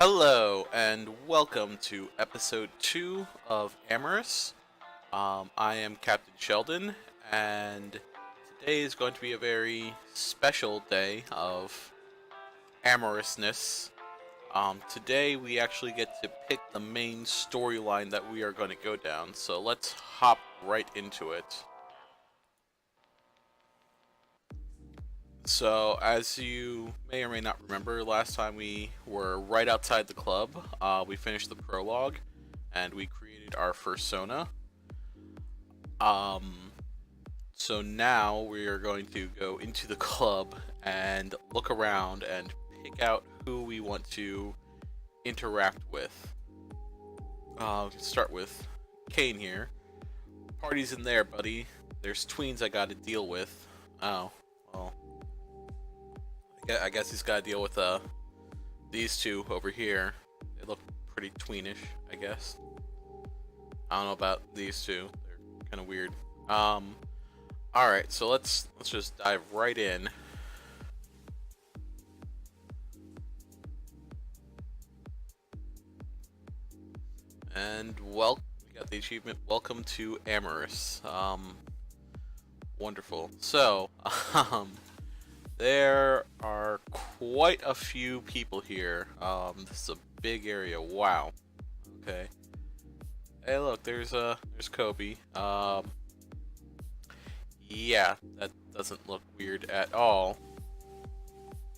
Hello and welcome to episode 2 of Amorous. I am Captain Sheldon, and today is going to be a very special day of amorousness. Today we actually get to pick the main storyline that we are going to go down, so let's hop right into it. So, as you may or may not remember, last time we were right outside the club. We finished the prologue, and we created our fursona. Um, so now we are going to go into the club and look around and pick out who we want to interact with. Let's start with Kane here. Party's in there, buddy. There's tweens I gotta deal with. Oh, well. I guess he's gotta deal with these two over here. They look pretty tweenish, I guess. I don't know about these two. They're kind of weird. All right, so let's just dive right in. And we got the achievement. Welcome to Amorous. Wonderful. So, there are quite a few people here. This is a big area. Wow. Okay. Hey, look, there's Kobe. Yeah, that doesn't look weird at all.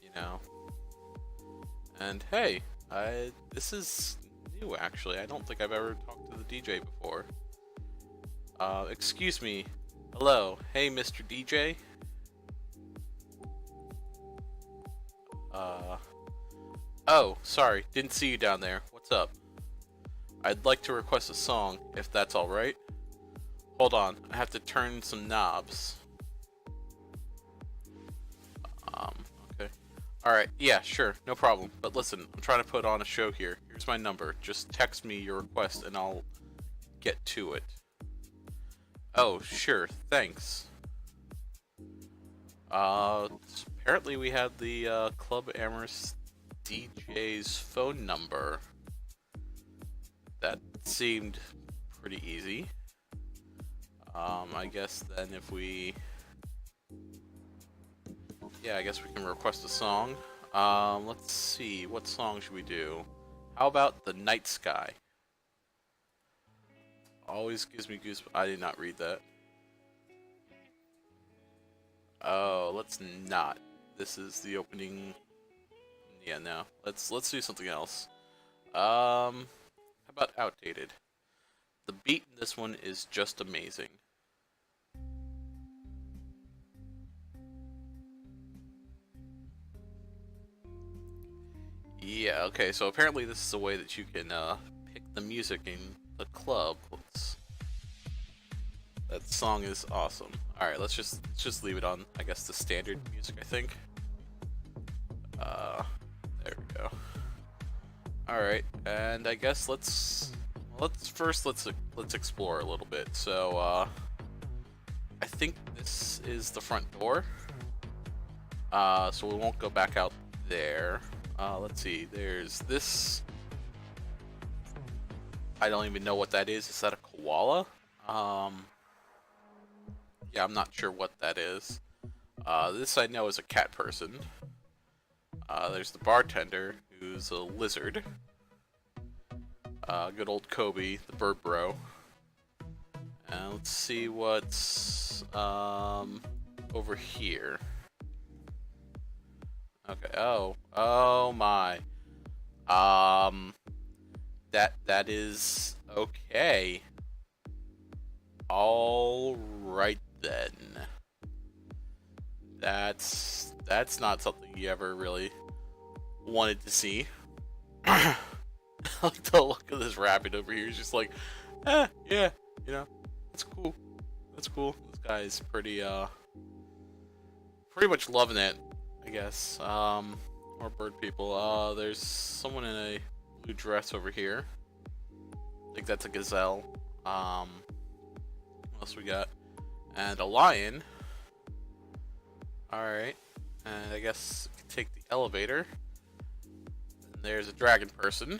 You know. And hey, this is new actually. I don't think I've ever talked to the DJ before. Excuse me. Hello. Hey, Mr. DJ. Oh, sorry. Didn't see you down there. What's up? I'd like to request a song, if that's alright. Hold on, I have to turn some knobs. Okay. Alright, yeah, sure, no problem. But listen, I'm trying to put on a show here. Here's my number. Just text me your request and I'll get to it. Oh, sure, thanks. Apparently we had the Club Amorous DJ's phone number. That seemed pretty easy. I guess then if we... Yeah, I guess we can request a song. Let's see, what song should we do? How about The Night Sky? Always gives me goosebumps. I did not read that. Oh, let's not. This is the opening. Yeah, no. Let's do something else. How about Outdated? The beat in this one is just amazing. Yeah, okay, so apparently this is a way that you can pick the music in the club. That song is awesome. Alright, let's just leave it on, I guess, the standard music, I think. There we go. Alright, and I guess let's explore a little bit. So I think this is the front door. So we won't go back out there. Let's see, there's this. I don't even know what that is. Is that a koala? Yeah, I'm not sure what that is. This I know is a cat person. There's the bartender, who's a lizard. Good old Kobe, the bird bro. And let's see what's over here. Okay. Oh my. That is okay. All right then. That's not something you ever really wanted to see. I like the look of this rabbit over here. He's just like, yeah, you know, that's cool. That's cool. This guy's pretty much loving it, I guess. More bird people. There's someone in a blue dress over here. I think that's a gazelle. What else we got? And a lion. Alright. And I guess take the elevator. And There's a dragon person.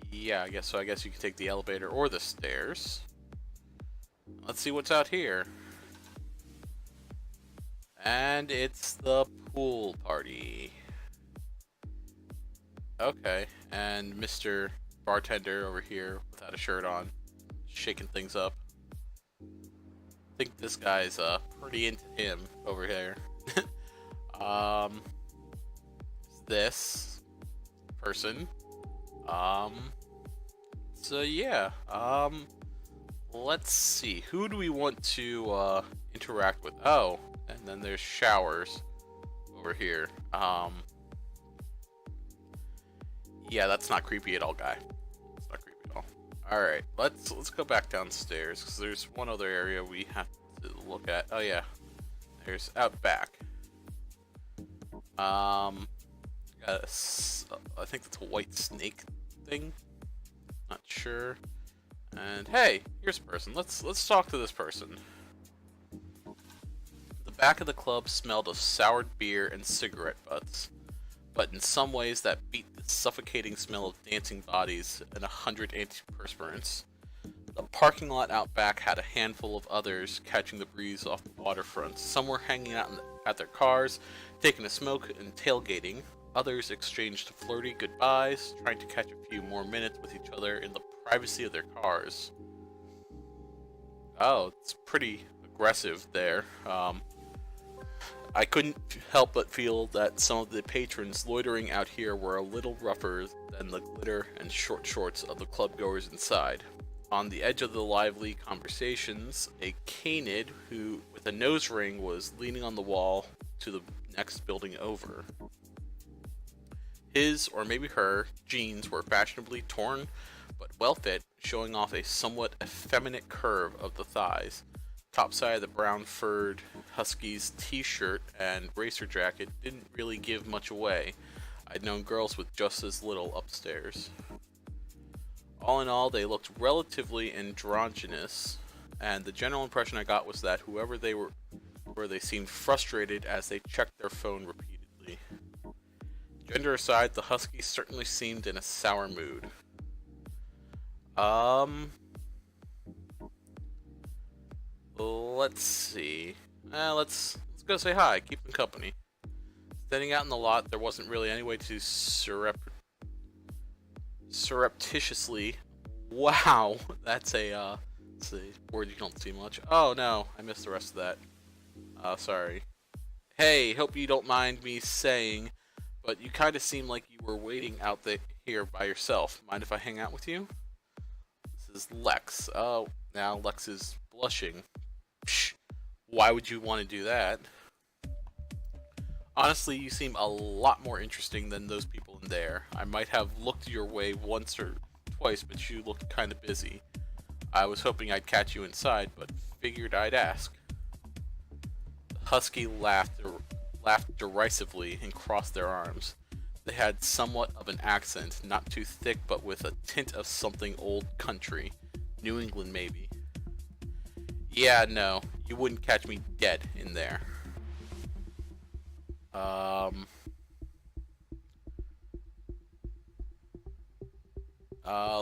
Yeah, I guess so. I guess you can take the elevator or the stairs. Let's see what's out here. And it's the pool party. Okay, and Mr. Bartender over here without a shirt on, shaking things up. I think this guy's pretty into him over here. This person. So yeah. Let's see. Who do we want to interact with? Oh, and then there's showers over here. Yeah, that's not creepy at all, guy. It's not creepy at all. All right, let's go back downstairs because there's one other area we have to look at. Oh yeah, there's out back. I think that's a white snake thing. Not sure. And hey, here's a person. Let's talk to this person. The back of the club smelled of soured beer and cigarette butts, but in some ways that beat the suffocating smell of dancing bodies and 100 antiperspirants. The parking lot out back had a handful of others catching the breeze off the waterfront. Some were hanging out at their cars, taking a smoke and tailgating. Others exchanged flirty goodbyes, trying to catch a few more minutes with each other in the privacy of their cars. Oh, it's pretty aggressive there. I couldn't help but feel that some of the patrons loitering out here were a little rougher than the glitter and short shorts of the clubgoers inside. On the edge of the lively conversations, a canid who, with a nose ring, was leaning on the wall to the next building over. His, or maybe her, jeans were fashionably torn but well fit, showing off a somewhat effeminate curve of the thighs. Topside of the brown furred Husky's t-shirt and racer jacket didn't really give much away. I'd known girls with just as little upstairs. All in all, they looked relatively androgynous, and the general impression I got was that whoever they were, they seemed frustrated as they checked their phone repeatedly. Gender aside, the Husky certainly seemed in a sour mood. Let's see. Let's go say hi, keep them company. Standing out in the lot, there wasn't really any way to surreptitiously. Wow, that's a word you don't see much. Oh no, I missed the rest of that. Sorry. Hey, hope you don't mind me saying, but you kind of seem like you were waiting out here by yourself. Mind if I hang out with you? This is Lex. Oh, now Lex is blushing. Psh, why would you want to do that? Honestly, you seem a lot more interesting than those people in there. I might have looked your way once or twice, but you looked kind of busy. I was hoping I'd catch you inside, but figured I'd ask. The Husky laughed derisively and crossed their arms. They had somewhat of an accent, not too thick, but with a tint of something old country. New England, maybe. Yeah, no, you wouldn't catch me dead in there.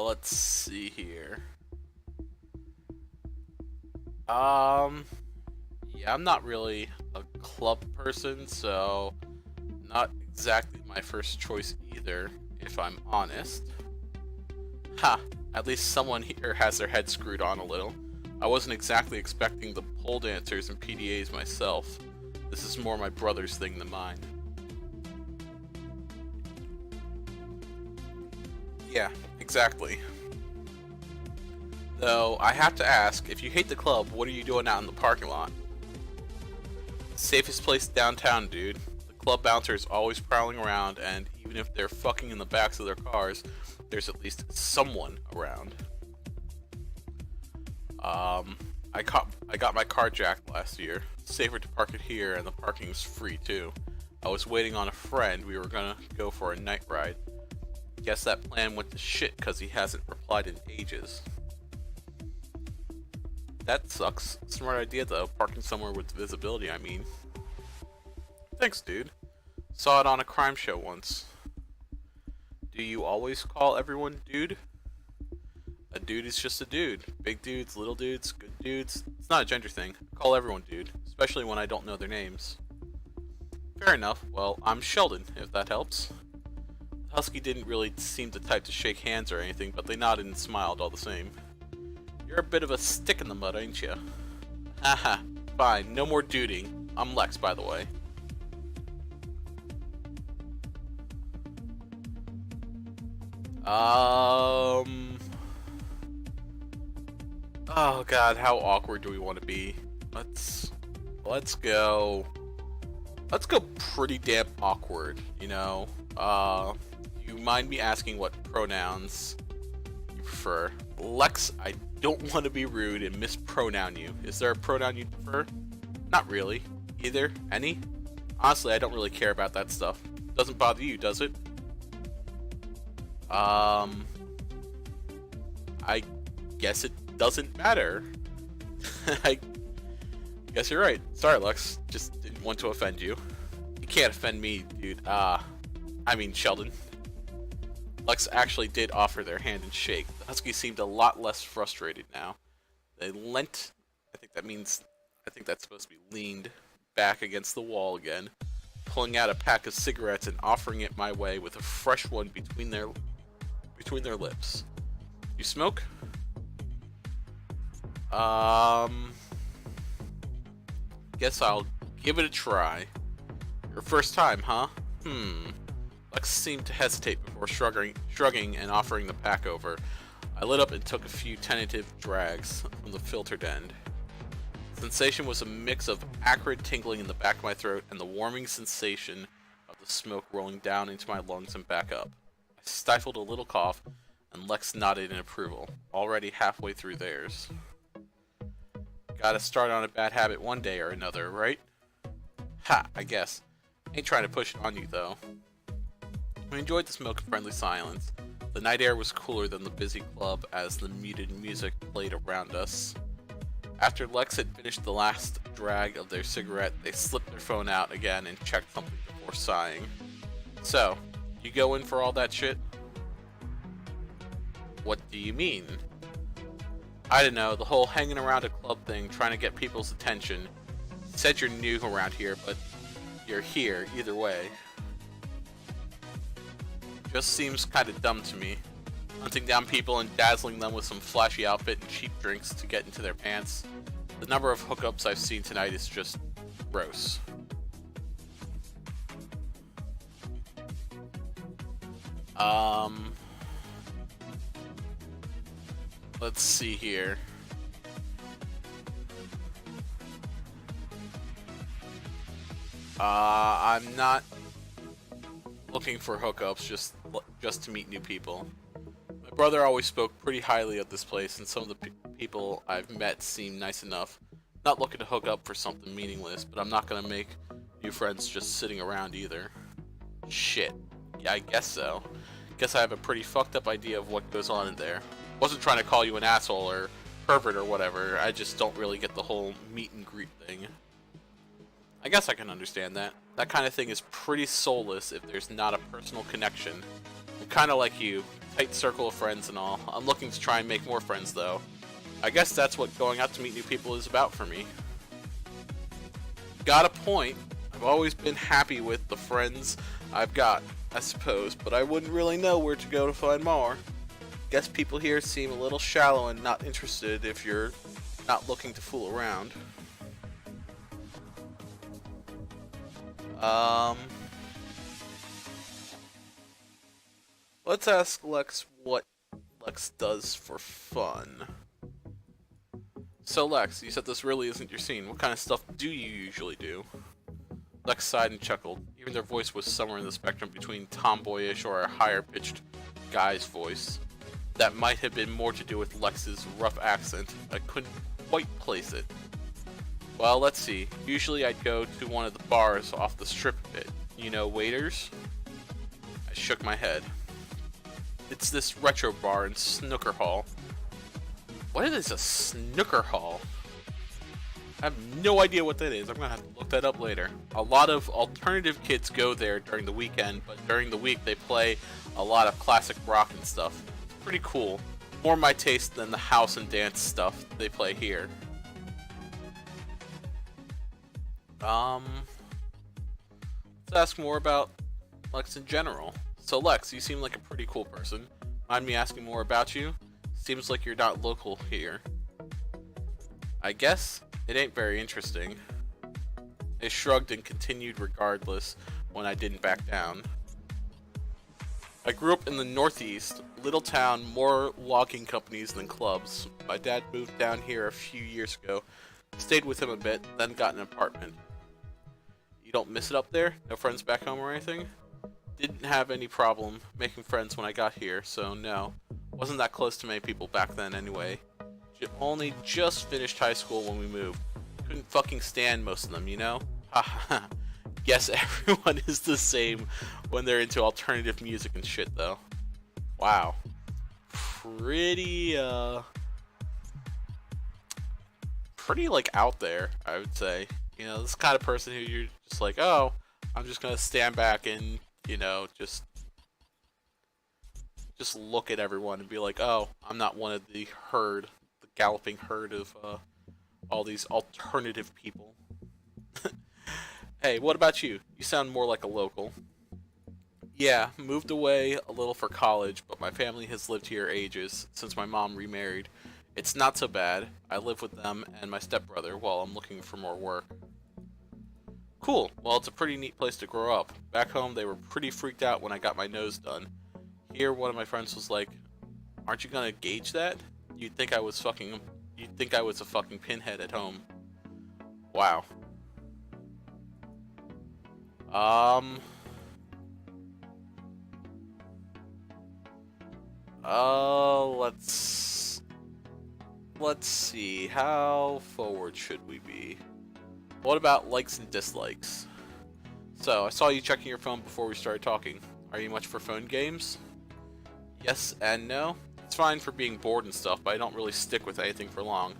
Let's see here. Yeah, I'm not really a club person, so not exactly my first choice either, if I'm honest. Ha! At least someone here has their head screwed on a little. I wasn't exactly expecting the pole dancers and PDAs myself. This is more my brother's thing than mine. Yeah, exactly. Though, I have to ask, if you hate the club, what are you doing out in the parking lot? Safest place downtown, dude. The club bouncer's always prowling around, and even if they're fucking in the backs of their cars, there's at least someone around. I got my car jacked last year. Safer to park it here, and the parking's free too. I was waiting on a friend. We were gonna go for a night ride. Guess that plan went to shit because he hasn't replied in ages. That sucks. Smart idea though, parking somewhere with visibility, I mean. Thanks, dude. Saw it on a crime show once. Do you always call everyone dude? A dude is just a dude. Big dudes, little dudes, good dudes. It's not a gender thing. I call everyone dude, especially when I don't know their names. Fair enough. Well, I'm Sheldon, if that helps. The husky didn't really seem the type to shake hands or anything, but they nodded and smiled all the same. You're a bit of a stick in the mud, ain't you? Haha, fine, no more duding. I'm Lex, by the way. Oh god, how awkward do we want to be? Let's go. Let's go pretty damn awkward, you know? You mind me asking what pronouns you prefer? Lex, I don't want to be rude and mispronoun you. Is there a pronoun you prefer? Not really. Either? Any? Honestly, I don't really care about that stuff. Doesn't bother you, does it? I guess it doesn't matter. I guess you're right. Sorry, Lex. Just didn't want to offend you. You can't offend me, dude. I mean, Sheldon. Lex actually did offer their hand and shake. The husky seemed a lot less frustrated now. They leant, I think that's supposed to be leaned, back against the wall again, pulling out a pack of cigarettes and offering it my way with a fresh one between their lips. You smoke? Guess I'll give it a try. Your first time, huh? Lex seemed to hesitate before shrugging and offering the pack over. I lit up and took a few tentative drags from the filtered end. The sensation was a mix of acrid tingling in the back of my throat and the warming sensation of the smoke rolling down into my lungs and back up. I stifled a little cough, and Lex nodded in approval, already halfway through theirs. Gotta start on a bad habit one day or another, right? Ha, I guess. Ain't trying to push it on you, though. We enjoyed the smoke and friendly silence. The night air was cooler than the busy club as the muted music played around us. After Lex had finished the last drag of their cigarette, they slipped their phone out again and checked something before sighing. So, you go in for all that shit? What do you mean? I don't know, the whole hanging around a club thing, trying to get people's attention. You said you're new around here, but you're here either way. Just seems kinda dumb to me. Hunting down people and dazzling them with some flashy outfit and cheap drinks to get into their pants. The number of hookups I've seen tonight is just gross. Let's see here. I'm not looking for hookups, just to meet new people. My brother always spoke pretty highly of this place, and some of the people I've met seem nice enough. Not looking to hook up for something meaningless, but I'm not gonna make new friends just sitting around either. Shit. Yeah, I guess so. Guess I have a pretty fucked up idea of what goes on in there. Wasn't trying to call you an asshole or pervert or whatever, I just don't really get the whole meet and greet thing. I guess I can understand that. That kind of thing is pretty soulless if there's not a personal connection. I'm kinda like you, tight circle of friends and all. I'm looking to try and make more friends though. I guess that's what going out to meet new people is about for me. Got a point. I've always been happy with the friends I've got, I suppose, but I wouldn't really know where to go to find more. Guess people here seem a little shallow and not interested if you're not looking to fool around. Let's ask Lex what Lex does for fun. So Lex, you said this really isn't your scene. What kind of stuff do you usually do? Lex sighed and chuckled. Even their voice was somewhere in the spectrum between tomboyish or a higher-pitched guy's voice. That might have been more to do with Lex's rough accent. I couldn't quite place it. Well, let's see. Usually I'd go to one of the bars off the strip a bit. You know, Waiters? I shook my head. It's this retro bar and snooker hall. What is a snooker hall? I have no idea what that is. I'm gonna have to look that up later. A lot of alternative kids go there during the weekend, but during the week they play a lot of classic rock and stuff. It's pretty cool. More my taste than the house and dance stuff they play here. Let's ask more about Lex in general. So Lex, you seem like a pretty cool person. Mind me asking more about you? Seems like you're not local here. I guess it ain't very interesting. I shrugged and continued regardless when I didn't back down. I grew up in the Northeast, little town, more logging companies than clubs. My dad moved down here a few years ago, stayed with him a bit, then got an apartment. You don't miss it up there? No friends back home or anything? Didn't have any problem making friends when I got here, so no. Wasn't that close to many people back then anyway. Only just finished high school when we moved. Couldn't fucking stand most of them, you know? Haha. Guess everyone is the same when they're into alternative music and shit, though. Wow. Pretty like out there, I would say. You know, this kind of person who you're just like, oh, I'm just gonna stand back and, you know, just look at everyone and be like, oh, I'm not one of the herd, the galloping herd of all these alternative people. Hey, what about you? You sound more like a local. Yeah, moved away a little for college, but my family has lived here ages, since my mom remarried. It's not so bad. I live with them and my stepbrother while I'm looking for more work. Cool. Well, it's a pretty neat place to grow up. Back home, they were pretty freaked out when I got my nose done. Here, one of my friends was like, aren't you gonna gauge that? You'd think I was a fucking pinhead at home. Wow. Let's see. How forward should we be? What about likes and dislikes? So, I saw you checking your phone before we started talking. Are you much for phone games? Yes and no. It's fine for being bored and stuff, but I don't really stick with anything for long.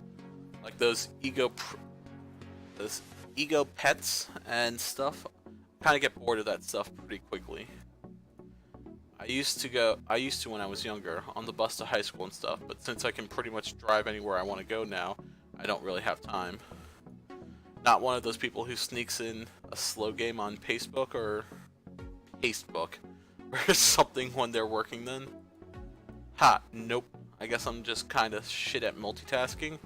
Like those ego pets and stuff. Kind of get bored of that stuff pretty quickly. I used to when I was younger, on the bus to high school and stuff, but since I can pretty much drive anywhere I want to go now, I don't really have time. Not one of those people who sneaks in a slow game on Facebook or or something when they're working then. Ha, nope. I guess I'm just kinda shit at multitasking.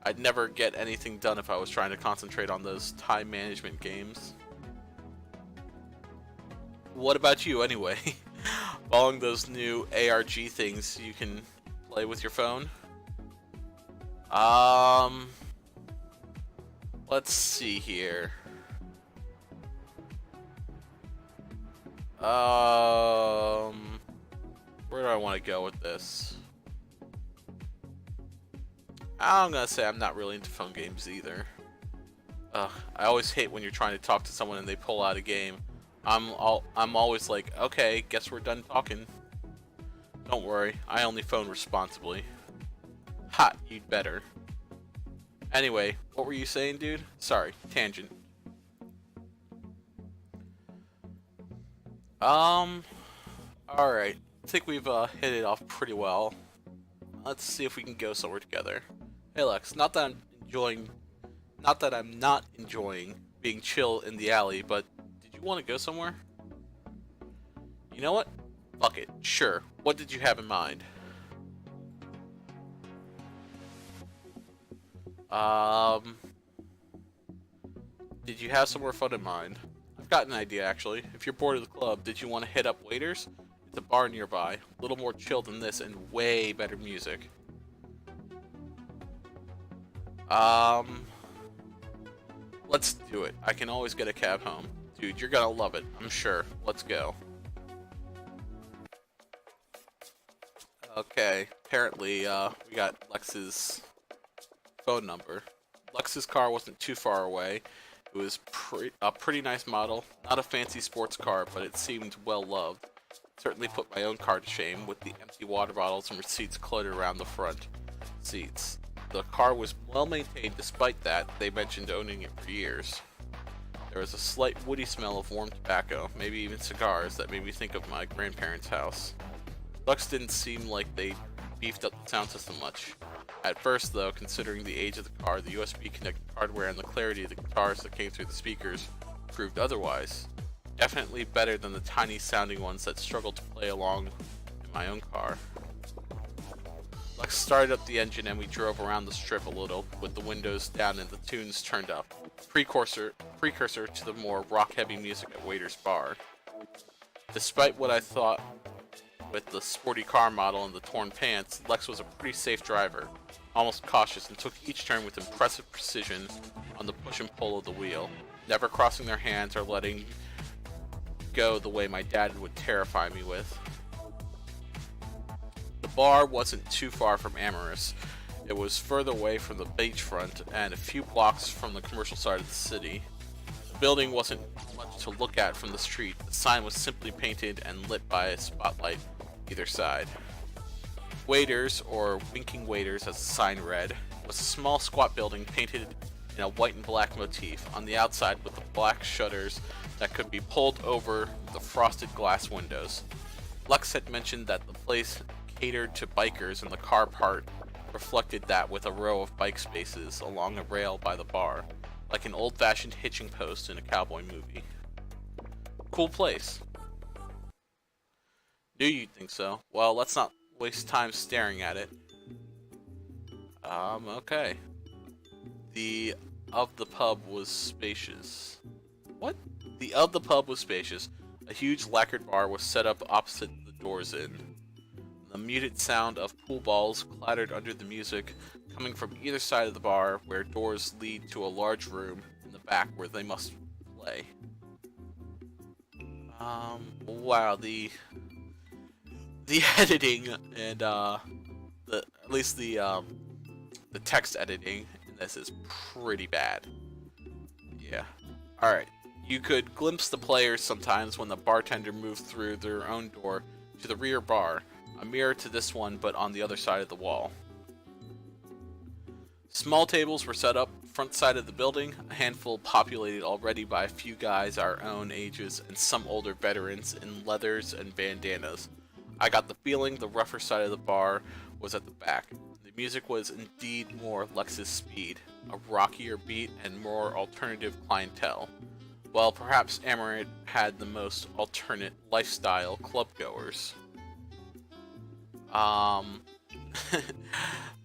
I'd never get anything done if I was trying to concentrate on those time management games. What about you anyway? Following those new ARG things you can play with your phone? Let's see here. Where do I want to go with this? I'm gonna say I'm not really into phone games either. I always hate when you're trying to talk to someone and they pull out a game. I'm always like, okay, guess we're done talking. Don't worry, I only phone responsibly. Ha, you'd better. Anyway, what were you saying, dude? Sorry, tangent. Alright. I think we've hit it off pretty well. Let's see if we can go somewhere together. Hey Lex, not that I'm not enjoying being chill in the alley, but did you want to go somewhere? You know what? Fuck it. Sure. What did you have in mind? Did you have somewhere fun in mind? I've got an idea actually. If you're bored of the club, did you want to hit up Waiters? It's a bar nearby. A little more chill than this and way better music. Let's do it. I can always get a cab home. Dude, you're gonna love it. I'm sure. Let's go. Okay. Apparently, we got Lex's phone number. Lex's car wasn't too far away. It was a pretty nice model. Not a fancy sports car, but it seemed well loved. Certainly put my own car to shame with the empty water bottles and receipts cluttered around the front seats. The car was well maintained despite that they mentioned owning it for years. There was a slight woody smell of warm tobacco, maybe even cigars, that made me think of my grandparents' house. Lux didn't seem like they beefed up the sound system much. At first, though, considering the age of the car, the USB connected hardware, and the clarity of the guitars that came through the speakers, proved otherwise. Definitely better than the tiny sounding ones that struggled to play along in my own car. Lux started up the engine and we drove around the strip a little, with the windows down and the tunes turned up. Precursor to the more rock-heavy music at Waiter's Bar. Despite what I thought with the sporty car model and the torn pants, Lex was a pretty safe driver, almost cautious, and took each turn with impressive precision on the push and pull of the wheel, never crossing their hands or letting go the way my dad would terrify me with. The bar wasn't too far from Amorous. It was further away from the beachfront and a few blocks from the commercial side of the city. The building wasn't much to look at from the street. The sign was simply painted and lit by a spotlight either side. Waiters, or Winking Waiters as the sign read, was a small squat building painted in a white and black motif on the outside with the black shutters that could be pulled over the frosted glass windows. Lux had mentioned that the place catered to bikers, and the car part reflected that with a row of bike spaces along a rail by the bar, like an old-fashioned hitching post in a cowboy movie. Cool place. Knew you'd think so. Well, let's not waste time staring at it. Okay. The of the pub was spacious. What? The of the pub was spacious. A huge lacquered bar was set up opposite the doors in. The muted sound of pool balls clattered under the music coming from either side of the bar, where doors lead to a large room in the back where they must play. Wow, the editing and at least the text editing in this is pretty bad. Yeah. Alright. You could glimpse the players sometimes when the bartender moved through their own door to the rear bar, a mirror to this one but on the other side of the wall. Small tables were set up front side of the building, a handful populated already by a few guys our own ages and some older veterans in leathers and bandanas. I got the feeling the rougher side of the bar was at the back. The music was indeed more Lex's speed, a rockier beat and more alternative clientele. Well, perhaps Amorous had the most alternate lifestyle clubgoers.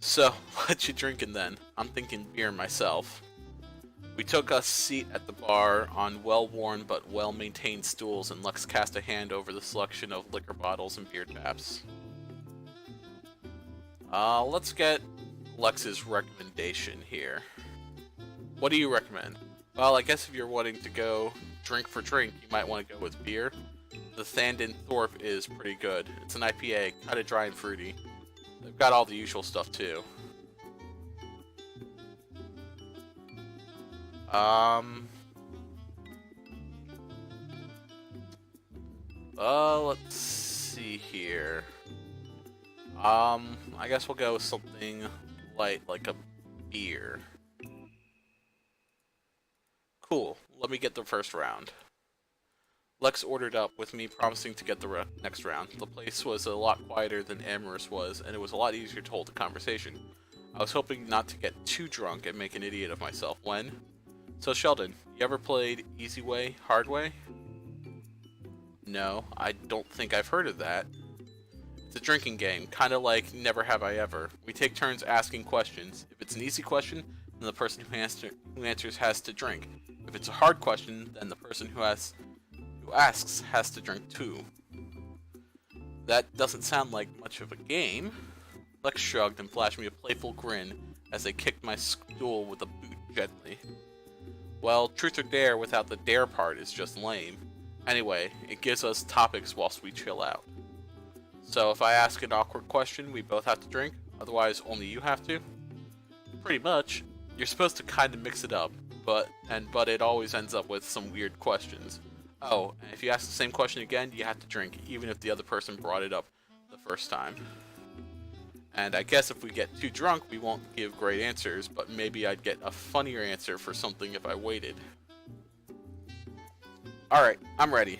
So, what you drinking then? I'm thinking beer myself. We took a seat at the bar on well-worn but well-maintained stools, and Lux cast a hand over the selection of liquor bottles and beer taps. Let's get Lux's recommendation here. What do you recommend? Well, I guess if you're wanting to go drink for drink, you might want to go with beer. The Thandon Thorpe is pretty good. It's an IPA, kind of dry and fruity. They've got all the usual stuff too. Let's see here. I guess we'll go with something light, like a beer. Cool. Let me get the first round. Lex ordered up, with me promising to get the next round. The place was a lot quieter than Amorous was, and it was a lot easier to hold a conversation. I was hoping not to get too drunk and make an idiot of myself when... So Sheldon, you ever played Easy Way, Hard Way? No, I don't think I've heard of that. It's a drinking game, kinda like Never Have I Ever. We take turns asking questions. If it's an easy question, then the person who answers has to drink. If it's a hard question, then the person who asks has to drink too. That doesn't sound like much of a game. Lex shrugged and flashed me a playful grin as they kicked my stool with a boot gently. Well, truth or dare without the dare part is just lame. Anyway, it gives us topics whilst we chill out. So if I ask an awkward question, we both have to drink? Otherwise, only you have to? Pretty much. You're supposed to kind of mix it up, but it always ends up with some weird questions. Oh, and if you ask the same question again, you have to drink, even if the other person brought it up the first time. And I guess if we get too drunk, we won't give great answers, but maybe I'd get a funnier answer for something if I waited. Alright, I'm ready.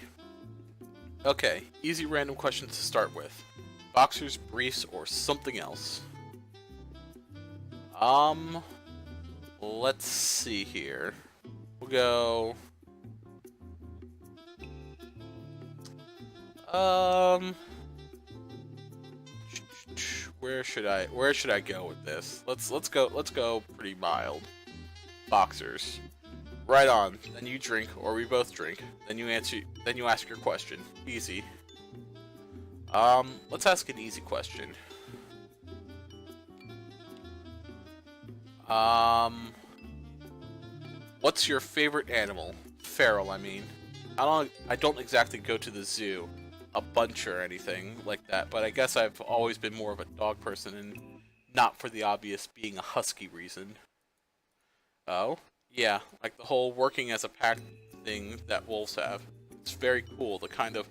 Okay, easy random questions to start with. Boxers, briefs, or something else? Let's see here. We'll go... Where should I go with this? Let's go pretty mild. Boxers. Right on. Then you drink, or we both drink. Then you ask your question. Easy. Let's ask an easy question. What's your favorite animal? Feral, I mean. I don't exactly go to the zoo a bunch or anything like that, but I guess I've always been more of a dog person, and not for the obvious being a husky reason. Oh? Yeah, like the whole working as a pack thing that wolves have. It's very cool, the kind of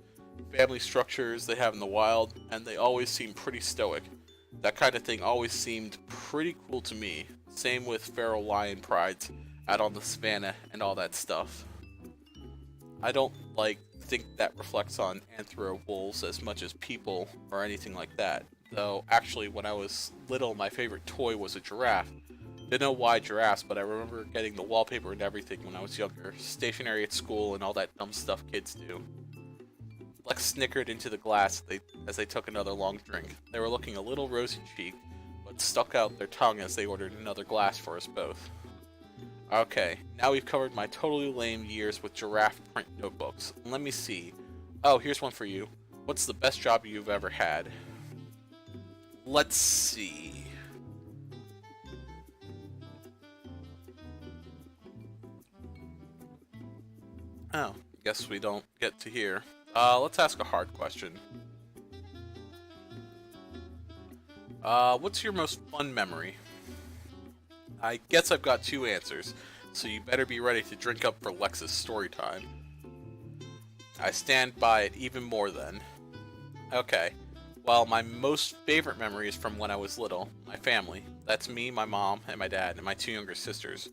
family structures they have in the wild, and they always seem pretty stoic. That kind of thing always seemed pretty cool to me. Same with feral lion prides out on the savannah and all that stuff. I don't think that reflects on anthro wolves as much as people or anything like that. Though actually when I was little my favorite toy was a giraffe. Didn't know why giraffes, but I remember getting the wallpaper and everything when I was younger. Stationery at school and all that dumb stuff kids do. Lex snickered into the glass as they took another long drink. They were looking a little rosy-cheeked, but stuck out their tongue as they ordered another glass for us both. Okay, now we've covered my totally lame years with giraffe print notebooks. Let me see. Oh, here's one for you. What's the best job you've ever had? Let's see. Oh, guess we don't get to hear. Let's ask a hard question. What's your most fun memory? I guess I've got two answers, so you better be ready to drink up for Lex's story time. I stand by it even more then. Okay, well, my most favorite memory is from when I was little. My family. That's me, my mom, and my dad, and my two younger sisters.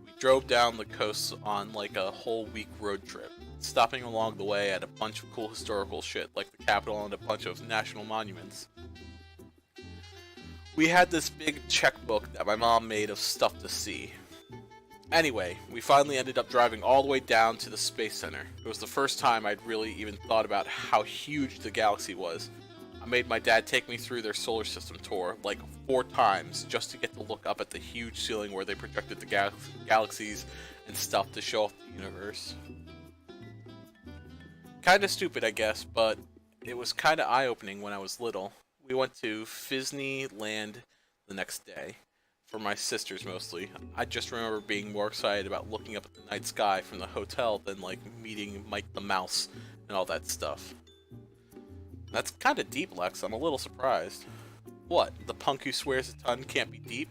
We drove down the coast on like a whole week road trip, stopping along the way at a bunch of cool historical shit like the Capitol and a bunch of national monuments. We had this big checkbook that my mom made of stuff to see. Anyway, we finally ended up driving all the way down to the Space Center. It was the first time I'd really even thought about how huge the galaxy was. I made my dad take me through their solar system tour like 4 times just to get to look up at the huge ceiling where they projected the galaxies and stuff to show off the universe. Kinda stupid, I guess, but it was kinda eye-opening when I was little. We went to Disneyland the next day, for my sisters mostly. I just remember being more excited about looking up at the night sky from the hotel than like meeting Mike the Mouse and all that stuff. That's kinda deep, Lex. I'm a little surprised. What, the punk who swears a ton can't be deep?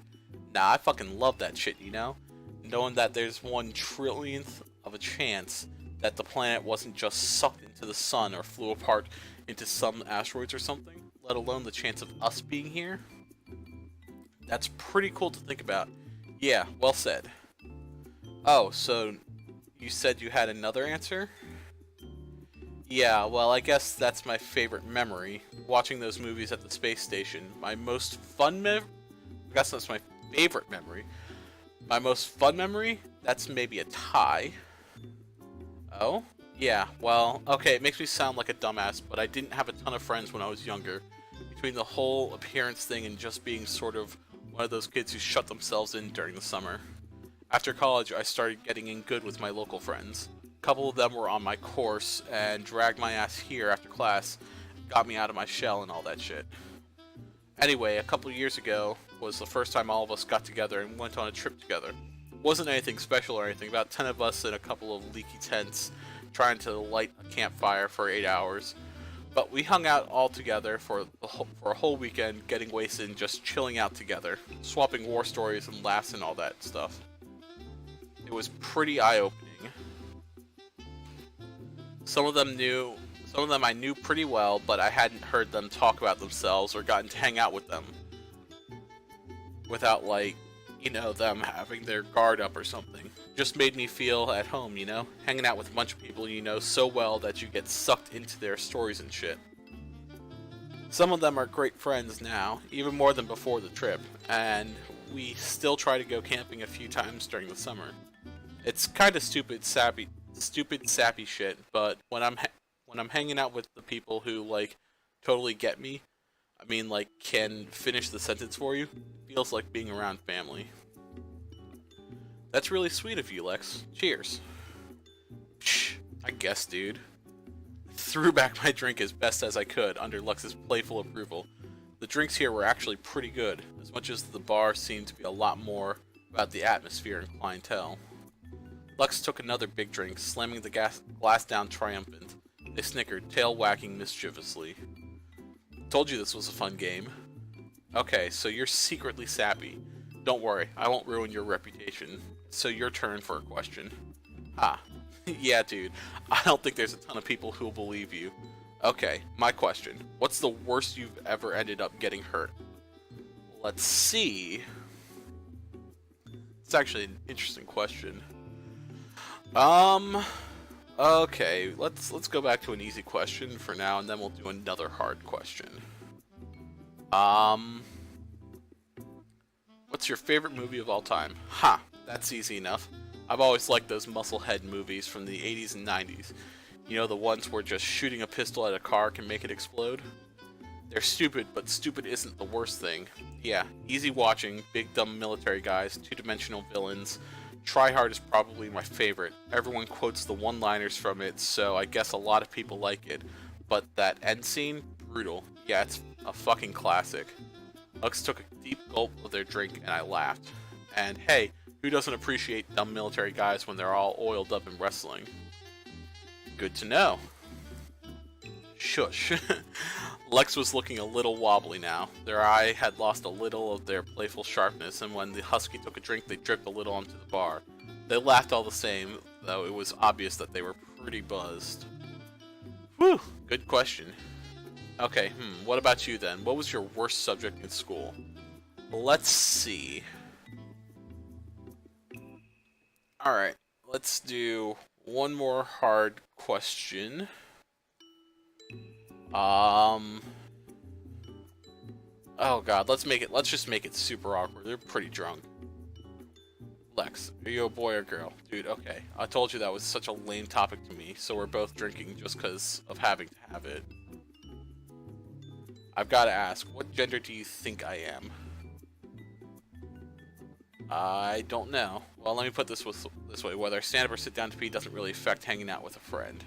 Nah, I fucking love that shit, you know? Knowing that there's 1/1,000,000,000th of a chance that the planet wasn't just sucked into the sun or flew apart into some asteroids or something. Let alone the chance of us being here. That's pretty cool to think about. Yeah, well said. Oh, so you said you had another answer? Yeah, well, I guess that's my favorite memory. Watching those movies at the space station. My most fun I guess that's my favorite memory. My most fun memory? That's maybe a tie. Oh? Yeah, well, okay, it makes me sound like a dumbass, but I didn't have a ton of friends when I was younger. Between the whole appearance thing and just being sort of one of those kids who shut themselves in during the summer. After college, I started getting in good with my local friends. A couple of them were on my course and dragged my ass here after class, got me out of my shell and all that shit. Anyway, a couple of years ago was the first time all of us got together and went on a trip together. Wasn't anything special or anything, about 10 of us in a couple of leaky tents trying to light a campfire for 8 hours. But we hung out all together for a whole weekend, getting wasted and just chilling out together, swapping war stories and laughs and all that stuff. It was pretty eye-opening. Some of them knew Some of them I knew pretty well, but I hadn't heard them talk about themselves or gotten to hang out with them without, like, you know, them having their guard up or something. Just made me feel at home, you know? Hanging out with a bunch of people you know so well that you get sucked into their stories and shit. Some of them are great friends now, even more than before the trip, and we still try to go camping a few times during the summer. It's kind of stupid, sappy shit, but when I'm hanging out with the people who, like, totally get me, I mean, like, can finish the sentence for you, it feels like being around family. That's really sweet of you, Lex. Cheers. Psh, I guess, dude. Threw back my drink as best as I could under Lex's playful approval. The drinks here were actually pretty good, as much as the bar seemed to be a lot more about the atmosphere and clientele. Lex took another big drink, slamming the glass down triumphant. They snickered, tail wagging mischievously. Told you this was a fun game. Okay, so you're secretly sappy. Don't worry, I won't ruin your reputation. So your turn for a question. Ah, yeah dude, I don't think there's a ton of people who'll believe you. Okay, my question. What's the worst you've ever ended up getting hurt? Let's see. It's actually an interesting question. Okay, let's go back to an easy question for now, and then we'll do another hard question. What's your favorite movie of all time? Ha, that's easy enough. I've always liked those musclehead movies from the 80s and 90s. You know, the ones where just shooting a pistol at a car can make it explode? They're stupid, but stupid isn't the worst thing. Yeah, easy watching, big dumb military guys, two-dimensional villains. Try Hard is probably my favorite. Everyone quotes the one-liners from it, so I guess a lot of people like it. But that end scene? Brutal. Yeah, it's a fucking classic. Lux took a deep gulp of their drink and I laughed. And hey, who doesn't appreciate dumb military guys when they're all oiled up in wrestling? Good to know. Shush. Lex was looking a little wobbly now. Their eye had lost a little of their playful sharpness, and when the husky took a drink, they dripped a little onto the bar. They laughed all the same, though it was obvious that they were pretty buzzed. Whew, good question. Okay, what about you then? What was your worst subject in school? Let's see. Alright, let's do one more hard question. Oh god, let's just make it super awkward. They're pretty drunk. Lex, are you a boy or girl? Dude, okay. I told you that was such a lame topic to me, so we're both drinking just because of having to have it. I've got to ask, what gender do you think I am? I don't know. Well, let me put this way. Whether I stand up or sit down to pee doesn't really affect hanging out with a friend.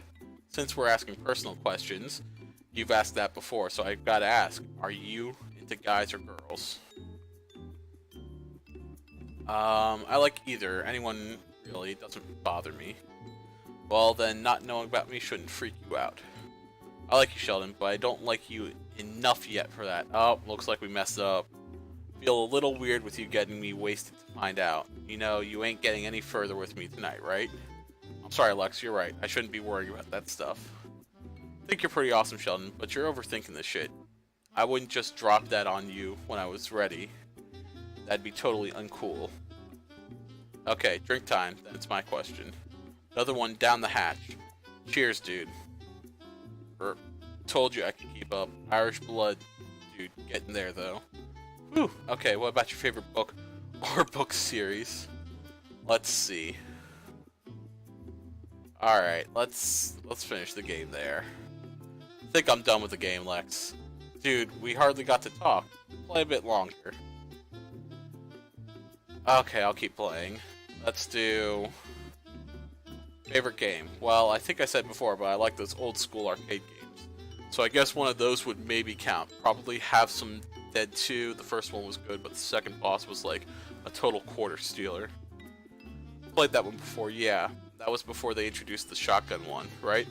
Since we're asking personal questions, you've asked that before, so I've got to ask, are you into guys or girls? I like either. Anyone really doesn't bother me. Well, then not knowing about me shouldn't freak you out. I like you, Sheldon, but I don't like you enough yet for that. Oh, looks like we messed up. Feel a little weird with you getting me wasted to find out. You know, you ain't getting any further with me tonight, right? I'm sorry, Lex, you're right. I shouldn't be worrying about that stuff. I think you're pretty awesome, Sheldon, but you're overthinking this shit. I wouldn't just drop that on you when I was ready. That'd be totally uncool. Okay, drink time. Then it's my question. Another one down the hatch. Cheers, dude. Told you I could keep up. Irish blood, dude. Getting there, though. Whew. Okay, what about your favorite book or book series? Let's see. Alright, let's finish the game there. I think I'm done with the game, Lex. Dude, we hardly got to talk. Play a bit longer. Okay, I'll keep playing. Let's do... favorite game. Well, I think I said before, but I like those old school arcade games. So I guess one of those would maybe count. Probably have some Dead 2. The first one was good, but the second boss was like a total quarter stealer. Played that one before, yeah. That was before they introduced the shotgun one, right?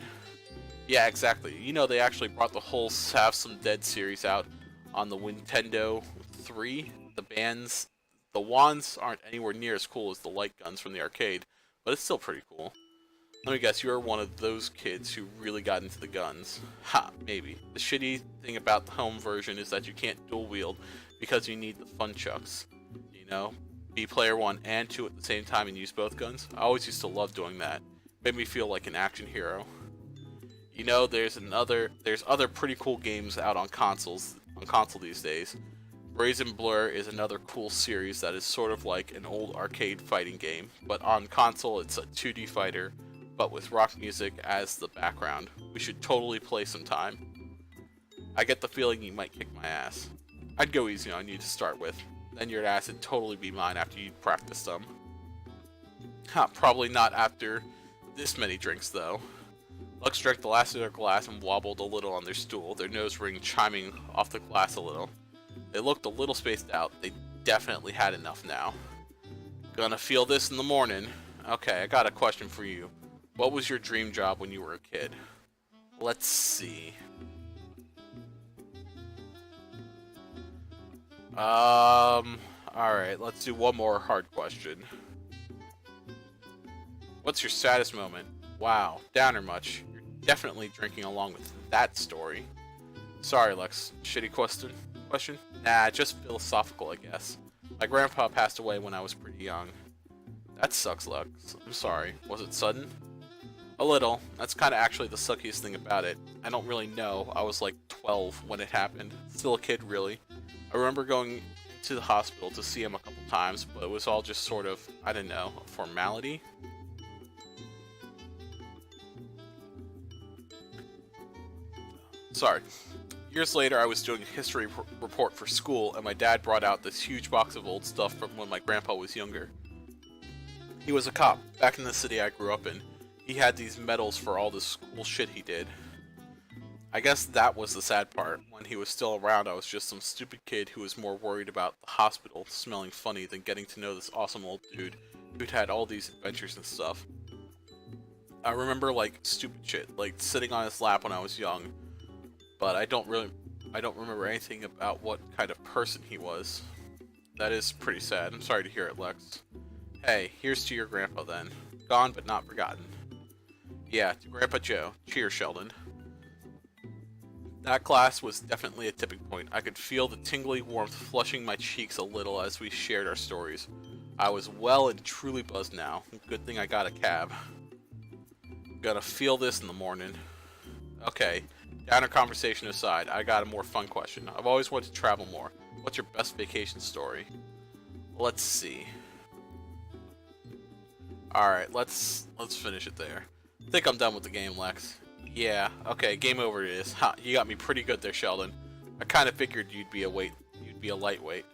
Yeah, exactly. You know, they actually brought the whole Have Some Dead series out on the Nintendo 3. The wands aren't anywhere near as cool as the light guns from the arcade, but it's still pretty cool. Let me guess, you're one of those kids who really got into the guns. Ha, maybe. The shitty thing about the home version is that you can't dual wield because you need the fun chucks. You know? Be player 1 and 2 at the same time and use both guns. I always used to love doing that. Made me feel like an action hero. You know, there's other pretty cool games out on console these days. Brazen Blur is another cool series that is sort of like an old arcade fighting game, but on console it's a 2D fighter, but with rock music as the background. We should totally play sometime. I get the feeling you might kick my ass. I'd go easy on you to start with, then your ass would totally be mine after you'd practice some. Probably not after this many drinks though. Lux drank the last of their glass and wobbled a little on their stool, their nose ring chiming off the glass a little. They looked a little spaced out. They definitely had enough now. Gonna feel this in the morning. Okay, I got a question for you. What was your dream job when you were a kid? Let's see. Alright, let's do one more hard question. What's your saddest moment? Wow, downer much. You're definitely drinking along with that story. Sorry, Lex. Shitty question? Nah, just philosophical, I guess. My grandpa passed away when I was pretty young. That sucks, Lex. I'm sorry. Was it sudden? A little. That's kind of actually the suckiest thing about it. I don't really know. I was like 12 when it happened. Still a kid, really. I remember going to the hospital to see him a couple times, but it was all just sort of, I don't know, a formality? Sorry. Years later, I was doing a history report for school, and my dad brought out this huge box of old stuff from when my grandpa was younger. He was a cop, back in the city I grew up in. He had these medals for all this cool shit he did. I guess that was the sad part. When he was still around, I was just some stupid kid who was more worried about the hospital smelling funny than getting to know this awesome old dude who'd had all these adventures and stuff. I remember, like, stupid shit, like sitting on his lap when I was young. But I don't remember anything about what kind of person he was. That is pretty sad. I'm sorry to hear it, Lex. Hey, here's to your grandpa then. Gone but not forgotten. Yeah, to Grandpa Joe. Cheers, Sheldon. That class was definitely a tipping point. I could feel the tingly warmth flushing my cheeks a little as we shared our stories. I was well and truly buzzed now. Good thing I got a cab. Gonna feel this in the morning. Okay. Downer conversation aside, I got a more fun question. I've always wanted to travel more. What's your best vacation story? Let's see. Alright, let's finish it there. I think I'm done with the game, Lex. Yeah, okay, game over it is. Ha, you got me pretty good there, Sheldon. I kinda figured you'd be a lightweight.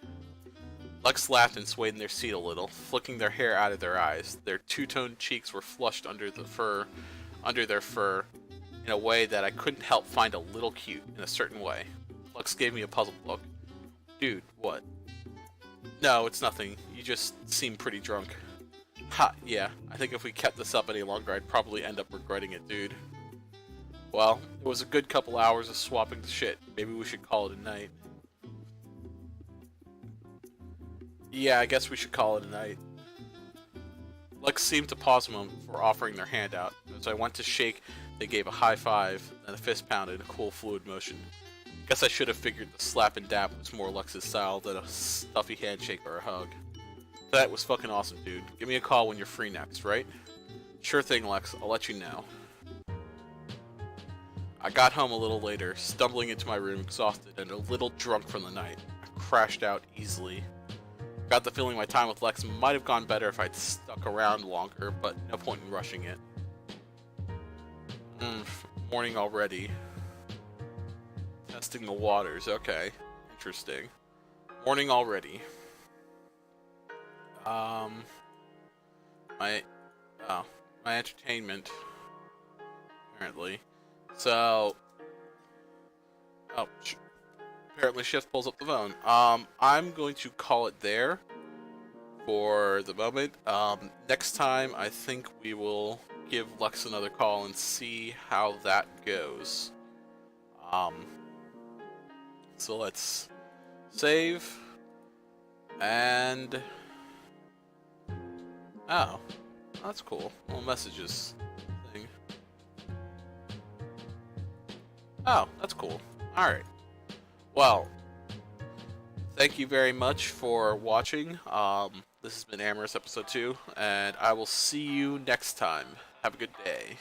Lex laughed and swayed in their seat a little, flicking their hair out of their eyes. Their two-toned cheeks were flushed under their fur, in a way that I couldn't help find a little cute, in a certain way. Lux gave me a puzzled look. Dude, what? No, it's nothing. You just seem pretty drunk. Ha, yeah. I think if we kept this up any longer, I'd probably end up regretting it, dude. Well, it was a good couple hours of swapping the shit. Maybe we should call it a night. Yeah, I guess we should call it a night. Lex seemed to pause a moment before offering their hand out. As I went to shake, they gave a high five, and a fist pounded, a cool fluid motion. Guess I should have figured the slap and dap was more Lex's style than a stuffy handshake or a hug. That was fucking awesome, dude. Give me a call when you're free next, right? Sure thing, Lex. I'll let you know. I got home a little later, stumbling into my room exhausted and a little drunk from the night. I crashed out easily. Got the feeling my time with Lex might have gone better if I'd stuck around longer, but no point in rushing it. Morning already. Testing the waters, okay. Interesting. Morning already. My entertainment. Apparently. So... Oh, apparently Shift pulls up the phone. I'm going to call it there for the moment. Next time, I think we will give Lex another call and see how that goes. So let's save and oh, that's cool. Well, messages. Oh, that's cool. Alright. Well, thank you very much for watching. This has been Amorous episode 2, and I will see you next time. Have a good day.